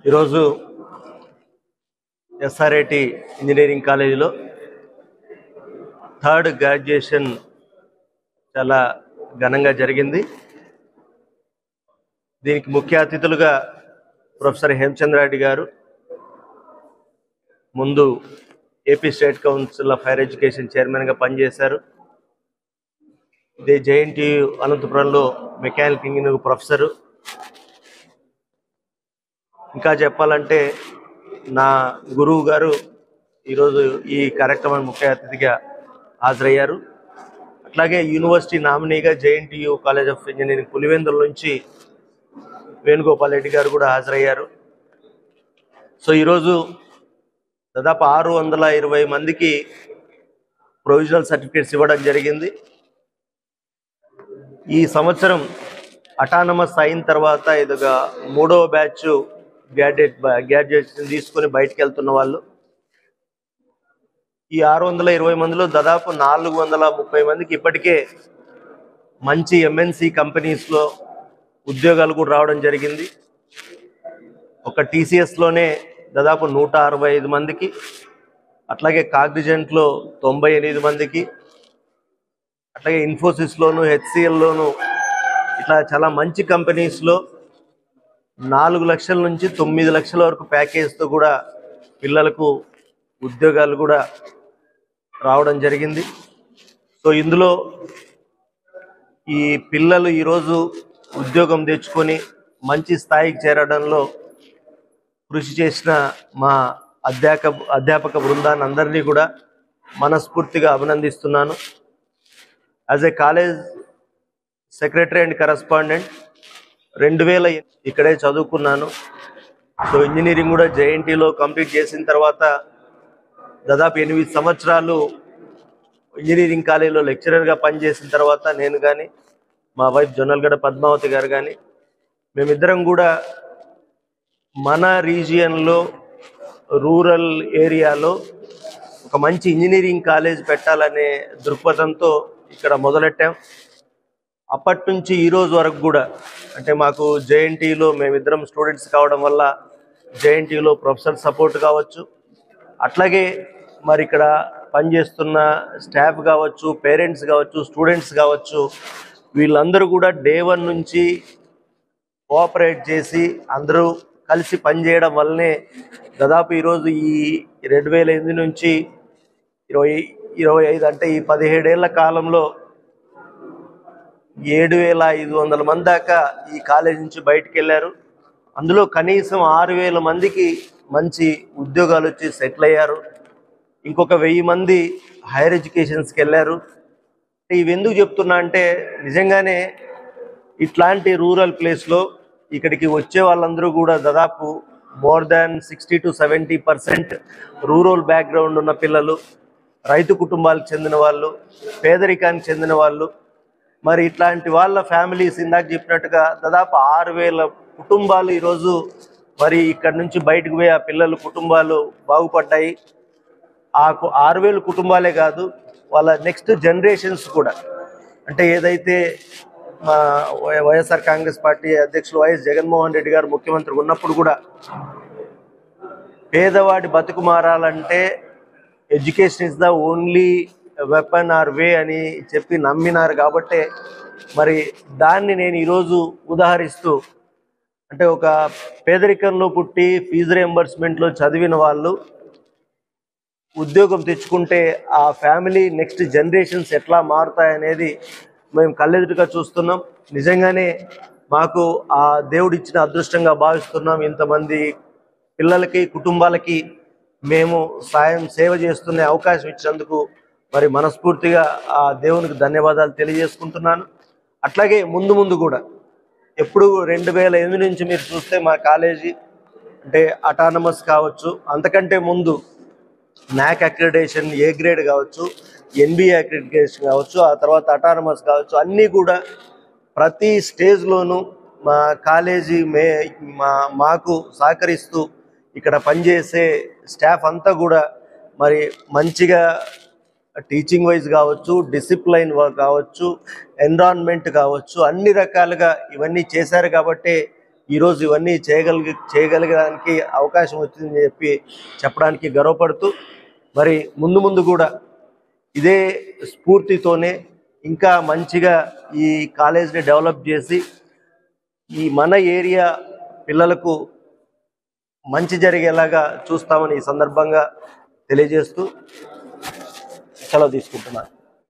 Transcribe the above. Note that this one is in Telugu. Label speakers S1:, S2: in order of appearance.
S1: ఈరోజు ఎస్ఆర్ఐటి ఇంజనీరింగ్ కాలేజీలో థర్డ్ గ్రాడ్యుయేషన్ చాలా ఘనంగా జరిగింది. దీనికి ముఖ్య అతిథులుగా ప్రొఫెసర్ హేమచంద్రారెడ్డి గారు, ముందు AP state council of higher education చైర్మన్గా పనిచేశారు. ఇదే జేఎన్టీయు అనంతపురంలో మెకానికల్ ఇంజనీరింగ్ ప్రొఫెసరు. ఇంకా చెప్పాలంటే నా గురువు గారు ఈరోజు ఈ కార్యక్రమానికి ముఖ్య అతిథిగా హాజరయ్యారు. అట్లాగే యూనివర్సిటీ నామినీగా JNTU college of engineering Pulivendula నుంచి వేణుగోపాల్ రెడ్డి గారు కూడా హాజరయ్యారు. సో ఈరోజు దాదాపు 620 మందికి ప్రొవిజనల్ సర్టిఫికేట్స్ ఇవ్వడం జరిగింది. ఈ సంవత్సరం అటానమస్ అయిన తర్వాత ఇదిగా 3వ బ్యాచ్ గ్రాడ్యుయేషన్ తీసుకుని బయటకు వెళ్తున్న వాళ్ళు. ఈ 620 మందిలో దాదాపు 430 మందికి ఇప్పటికే మంచి ఎంఎన్సి కంపెనీస్లో ఉద్యోగాలు కూడా రావడం జరిగింది. ఒక టీసీఎస్లోనే దాదాపు 165 మందికి, అట్లాగే కాగ్నిజెంట్లో 98 మందికి, అట్లాగే ఇన్ఫోసిస్లోను హెచ్సిఎల్లోను ఇట్లా చాలా మంచి కంపెనీస్లో 4 లక్షల నుంచి 9 లక్షల వరకు ప్యాకేజ్తో కూడా పిల్లలకు ఉద్యోగాలు కూడా రావడం జరిగింది. సో ఇందులో ఈ పిల్లలు ఈరోజు ఉద్యోగం తెచ్చుకొని మంచి స్థాయికి చేరడంలో కృషి చేసిన మా అధ్యాపక బృందాన్ని అందరినీ కూడా మనస్ఫూర్తిగా అభినందిస్తున్నాను. As a college secretary and correspondent 2000 ఇక్కడే చదువుకున్నాను. సో ఇంజనీరింగ్ కూడా జేఎన్టీలో కంప్లీట్ చేసిన తర్వాత దాదాపు 8 సంవత్సరాలు ఇంజనీరింగ్ కాలేజీలో లెక్చరర్గా పనిచేసిన తర్వాత నేను కానీ మా వైఫ్ జొన్నలగడ్డ పద్మావతి గారు కానీ మేమిద్దరం కూడా మన రీజియన్లో రూరల్ ఏరియాలో ఒక మంచి ఇంజనీరింగ్ కాలేజ్ పెట్టాలనే దృక్పథంతో ఇక్కడ మొదలెట్టాం. అప్పటి నుంచి ఈరోజు వరకు కూడా అంటే మాకు జేఎన్టీలో మేమిద్దరం స్టూడెంట్స్ కావడం వల్ల జేఎన్టీలో ప్రొఫెసర్ సపోర్ట్ కావచ్చు, అట్లాగే మరి ఇక్కడ పనిచేస్తున్న స్టాఫ్ కావచ్చు, పేరెంట్స్ కావచ్చు, స్టూడెంట్స్ కావచ్చు, వీళ్ళందరూ కూడా డే 1 నుంచి కోఆపరేట్ చేసి అందరూ కలిసి పనిచేయడం వల్లనే దాదాపు ఈరోజు ఈ 2008 నుంచి 2025 అంటే ఈ 17 ఏళ్ల కాలంలో 7500 మంది దాకా ఈ కాలేజ్ నుంచి బయటకు వెళ్ళారు. అందులో కనీసం 6000 మందికి మంచి ఉద్యోగాలు వచ్చి సెటిల్ అయ్యారు. ఇంకొక 1000 మంది హైయర్ ఎడ్యుకేషన్స్కి వెళ్ళారు. ఇవి ఎందుకు చెప్తున్నా అంటే నిజంగానే ఇట్లాంటి రూరల్ ప్లేస్లో ఇక్కడికి వచ్చే వాళ్ళందరూ కూడా దాదాపు more than 60 to 70% rural background ఉన్న పిల్లలు, రైతు కుటుంబాలకు చెందిన వాళ్ళు, పేదరికానికి చెందిన వాళ్ళు. మరి ఇట్లాంటి వాళ్ళ ఫ్యామిలీస్ ఇందాక చెప్పినట్టుగా దాదాపు 6000 కుటుంబాలు ఈరోజు మరి ఇక్కడ నుంచి బయటకు పోయి ఆ పిల్లలు కుటుంబాలు బాగుపడ్డాయి. ఆ 6000 కుటుంబాలే కాదు, వాళ్ళ నెక్స్ట్ జనరేషన్స్ కూడా అంటే ఏదైతే మా వైఎస్ఆర్ కాంగ్రెస్ పార్టీ అధ్యక్షులు వైఎస్ జగన్మోహన్ రెడ్డి గారు ముఖ్యమంత్రి ఉన్నప్పుడు కూడా పేదవాడి బతుకు మారాలంటే education is the only weapon or way అని చెప్పి నమ్మినారు. కాబట్టే మరి దాన్ని నేను ఈరోజు ఉదాహరిస్తూ అంటే ఒక పేదరికంలో పుట్టి ఫీజు రియంబర్స్మెంట్లో చదివిన వాళ్ళు ఉద్యోగం తెచ్చుకుంటే ఆ ఫ్యామిలీ నెక్స్ట్ జనరేషన్స్ ఎట్లా మారుతాయనేది మేము కళ్ళెదురుగా చూస్తున్నాం. నిజంగానే మాకు ఆ దేవుడిచ్చిన అదృష్టంగా భావిస్తున్నాం. ఇంతమంది పిల్లలకి కుటుంబాలకి మేము సేవ చేస్తున్న అవకాశం ఇచ్చినందుకు మరి మనస్ఫూర్తిగా ఆ దేవునికి ధన్యవాదాలు తెలియజేసుకుంటున్నాను. అట్లాగే ముందు కూడా ఎప్పుడు 2008 నుంచి మీరు చూస్తే మా కాలేజీ అంటే అటానమస్ కావచ్చు, అంతకంటే ముందు నాక్ అక్రిడిటేషన్ ఏ గ్రేడ్ కావచ్చు, ఎన్బిఏ అక్రిడిటేషన్ కావచ్చు, ఆ తర్వాత అటానమస్ కావచ్చు, అన్నీ కూడా ప్రతి స్టేజ్లోనూ మా కాలేజీ మాకు సహకరిస్తూ ఇక్కడ పనిచేసే స్టాఫ్ అంతా కూడా మరి మంచిగా టీచింగ్ వైజ్ కావచ్చు, డిసిప్లైన్ కావచ్చు, ఎన్విరాన్మెంట్ కావచ్చు, అన్ని రకాలుగా ఇవన్నీ చేశారు. కాబట్టి ఈరోజు ఇవన్నీ చేయగలగడానికి అవకాశం వచ్చిందని చెప్పి చెప్పడానికి గర్వపడుతూ, మరి ముందు ముందు కూడా ఇదే స్ఫూర్తితోనే ఇంకా మంచిగా ఈ కాలేజ్ని డెవలప్ చేసి ఈ మన ఏరియా పిల్లలకు మంచి జరిగేలాగా చూస్తామని ఈ సందర్భంగా తెలియజేస్తూ సెలవు తీసుకుంటున్నాను.